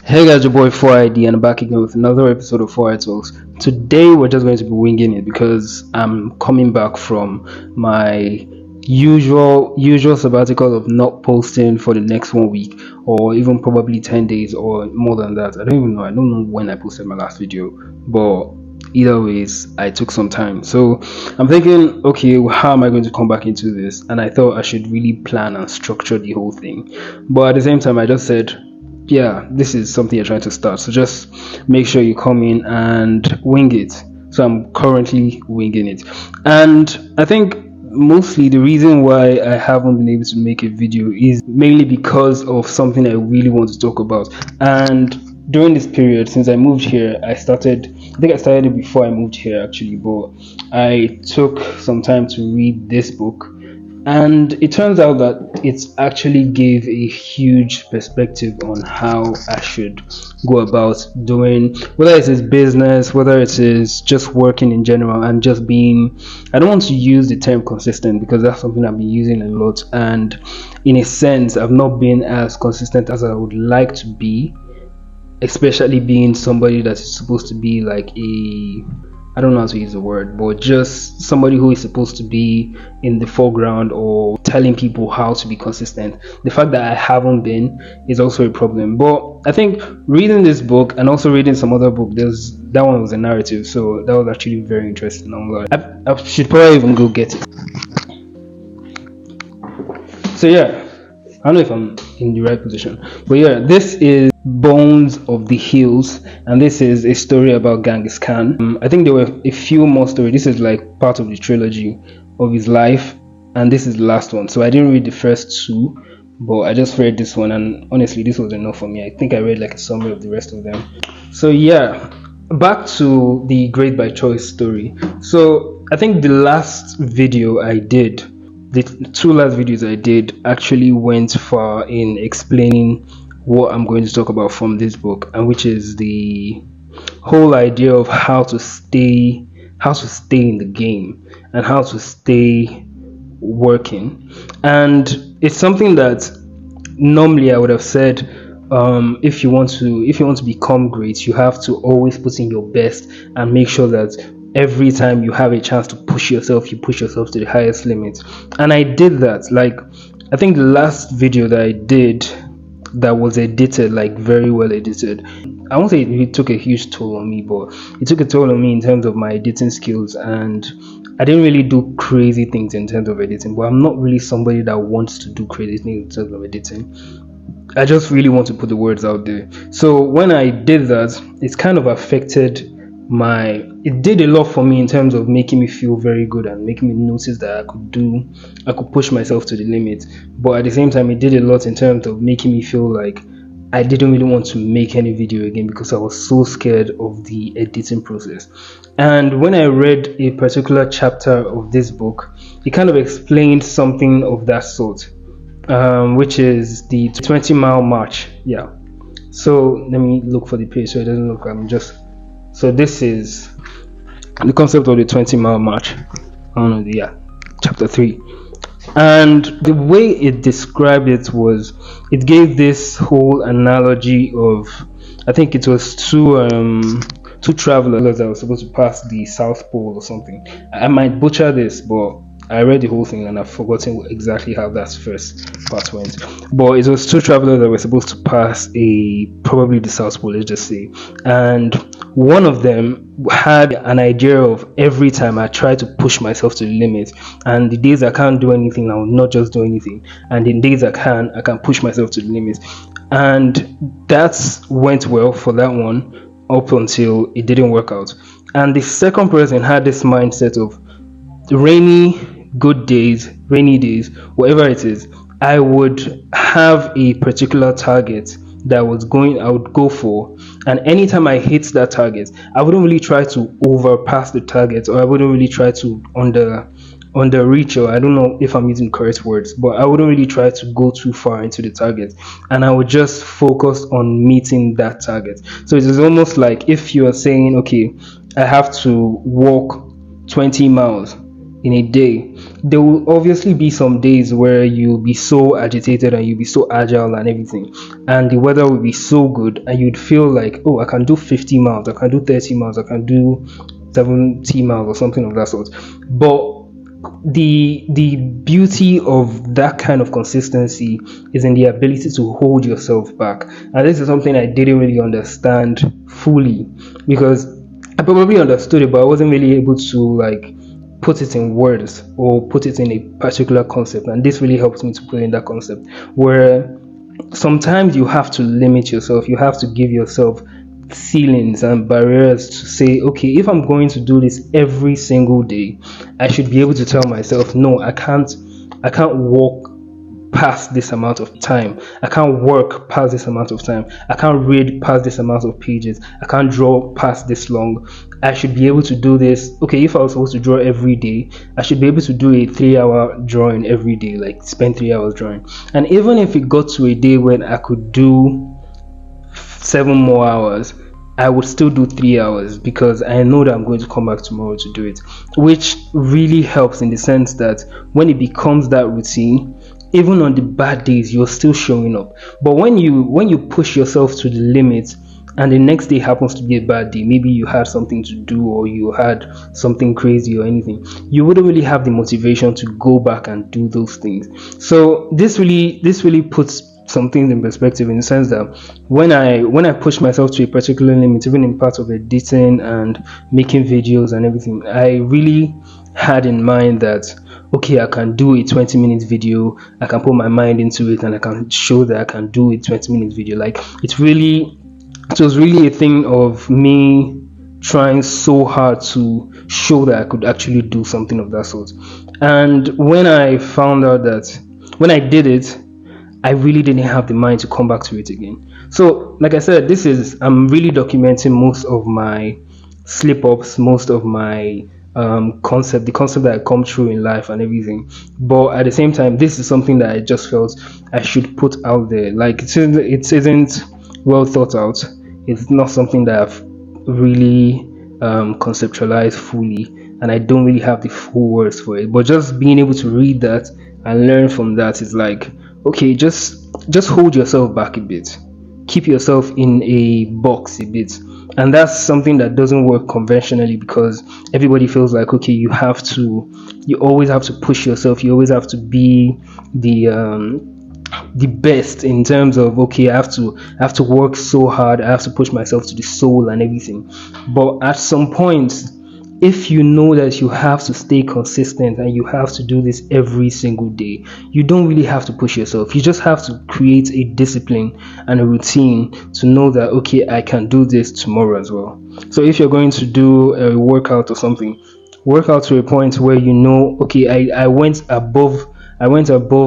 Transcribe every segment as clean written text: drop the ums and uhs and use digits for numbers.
Hey guys, your boy 4ID, and I'm back again with another episode of 4ID Talks. Today we're just going to be winging it because I'm coming back from my usual sabbatical of not posting for the next 1 week or even probably 10 days or more than that. I don't know when I posted my last video, but either ways I took some time. So I'm thinking, okay, how am I going to come back into this? And I thought I should really plan and structure the whole thing. But at the same time I just said, yeah, this is something you're trying to start, so just make sure you come in and wing it. So I'm currently winging it, and I think mostly the reason why I haven't been able to make a video is mainly because of something I really want to talk about. And during this period, since I moved here, I think I started it before I moved here actually, but I took some time to read this book, and it turns out that it actually gave a huge perspective on how I should go about doing, whether it is business, whether it is just working in general, and just being, I don't want to use the term consistent because that's something I've been using a lot. And in a sense, I've not been as consistent as I would like to be, especially being somebody that is supposed to be like I don't know how to use the word, but just somebody who is supposed to be in the foreground or telling people how to be consistent. The fact that I haven't been is also a problem. But I think reading this book and also reading some other book, that one was a narrative, so that was actually very interesting. I'm like, I should probably even go get it. So yeah, I don't know if I'm in the right position, but yeah, this is Bones of the Hills, and this is a story about Genghis Khan. I think there were a few more stories. This is like part of the trilogy of his life, and this is the last one. So I didn't read the first two, but I just read this one, and honestly, this was enough for me. I think I read like a summary of the rest of them. So yeah, back to the Great by Choice story. So I think the last video I did, the two last videos I did actually went far in explaining what I'm going to talk about from this book, and which is the whole idea of how to stay in the game and how to stay working. And it's something that normally I would have said, if you want to become great, you have to always put in your best and make sure that every time you have a chance to push yourself, you push yourself to the highest limit. And I did that. Like, I think the last video that I did that was edited, like very well edited, I won't say it took a huge toll on me, but it took a toll on me in terms of my editing skills. And I didn't really do crazy things in terms of editing, but I'm not really somebody that wants to do crazy things in terms of editing. I just really want to put the words out there. So when I did that, it's kind of affected it did a lot for me in terms of making me feel very good and making me notice that I could push myself to the limit. But at the same time, it did a lot in terms of making me feel like I didn't really want to make any video again because I was so scared of the editing process. And when I read a particular chapter of this book, it kind of explained something of that sort, which is the 20-mile march. Yeah. So let me look for the page so it doesn't look like I'm just. So this is the concept of the 20-mile march. Chapter 3. And the way it described it was, it gave this whole analogy of, I think it was two travelers that were supposed to pass the South Pole or something. I might butcher this, but I read the whole thing and I've forgotten exactly how that first part went. But it was two travelers that were supposed to pass probably the South Pole, let's just say. And one of them had an idea of, every time I try to push myself to the limit, and the days I can't do anything, I will not just do anything. And in days I can push myself to the limit. And that went well for that one up until it didn't work out. And the second person had this mindset of, rainy days, whatever it is, I would have a particular target that I would go for, and anytime I hit that target, I wouldn't really try to overpass the target, or I wouldn't really try to underreach, or I don't know if I'm using correct words, but I wouldn't really try to go too far into the target, and I would just focus on meeting that target. So it is almost like if you are saying, okay, I have to walk 20 miles in a day. There will obviously be some days where you'll be so agitated and you'll be so agile and everything, and the weather will be so good, and you'd feel like, oh, I can do 50 miles, I can do 30 miles, I can do 70 miles or something of that sort. But the beauty of that kind of consistency is in the ability to hold yourself back, and this is something I didn't really understand fully, because I probably understood it, but I wasn't really able to like put it in words or put it in a particular concept. And this really helps me to put in that concept where sometimes you have to limit yourself, you have to give yourself ceilings and barriers to say, okay, if I'm going to do this every single day, I should be able to tell myself, no, I can't walk past this amount of time, I can't work past this amount of time, I can't read past this amount of pages, I can't draw past this long. I should be able to do this. Okay, if I was supposed to draw every day, I should be able to do a 3-hour drawing every day, like spend 3 hours drawing. And even if it got to a day when I could do 7 more hours, I would still do 3 hours, because I know that I'm going to come back tomorrow to do it, which really helps in the sense that when it becomes that routine, even on the bad days, you're still showing up. But when you push yourself to the limit, and the next day happens to be a bad day, maybe you had something to do or you had something crazy or anything, you wouldn't really have the motivation to go back and do those things. So this really puts some things in perspective, in the sense that when I push myself to a particular limit, even in parts of editing and making videos and everything, I really had in mind that, okay, I can do a 20-minute video, I can put my mind into it, and I can show that I can do a 20-minute video. Like, it was really a thing of me trying so hard to show that I could actually do something of that sort. And when I found out that when I did it, I really didn't have the mind to come back to it again. So, like I said, I'm really documenting most of my slip-ups, most of my the concept that I come through in life and everything. But at the same time, this is something that I just felt I should put out there. Like, it isn't well thought out. It's not something that I've really conceptualized fully, and I don't really have the full words for it. But just being able to read that and learn from that is like, okay, just hold yourself back a bit, keep yourself in a box a bit. And that's something that doesn't work conventionally, because everybody feels like, okay, you always have to push yourself, you always have to be the best, in terms of, okay, I have to work so hard, I have to push myself to the soul and everything. But at some point, if you know that you have to stay consistent and you have to do this every single day, you don't really have to push yourself. You just have to create a discipline and a routine to know that, okay, I can do this tomorrow as well. So if you're going to do a workout or something, work out to a point where you know, okay, I went above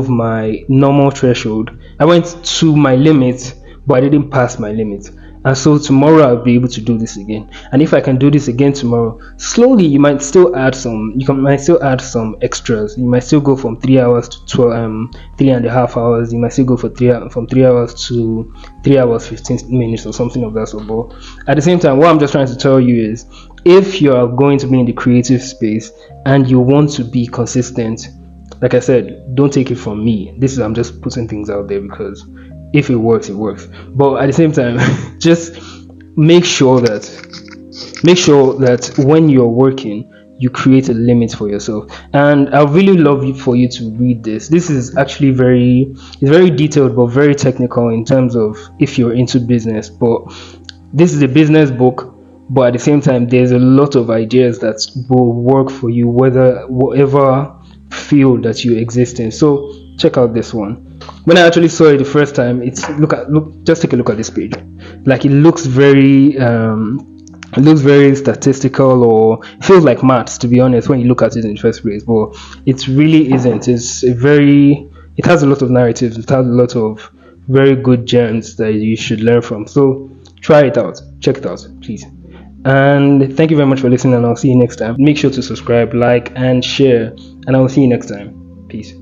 my normal threshold. I went to my limit, but I didn't pass my limit. And so tomorrow I'll be able to do this again. And if I can do this again tomorrow, slowly you might still add some extras. You might still go from 3 hours to 3.5 hours. You might still go from 3 hours to 3 hours 15 minutes or something of that sort. But at the same time, what I'm just trying to tell you is, if you are going to be in the creative space and you want to be consistent, like I said, don't take it from me. I'm just putting things out there, because if it works, it works. But at the same time, just make sure that when you're working, you create a limit for yourself. And I really love for you to read this. This is actually it's very detailed, but very technical in terms of if you're into business. But this is a business book, but at the same time, there's a lot of ideas that will work for you, whatever field that you exist in. So check out this one. When I actually saw it the first time, just take a look at this page. Like, it looks very statistical, or it feels like maths, to be honest, when you look at it in the first place. But it really isn't. It has a lot of narratives. It has a lot of very good gems that you should learn from. So try it out, check it out, please. And thank you very much for listening, and I'll see you next time. Make sure to subscribe, like, and share, and I will see you next time. Peace.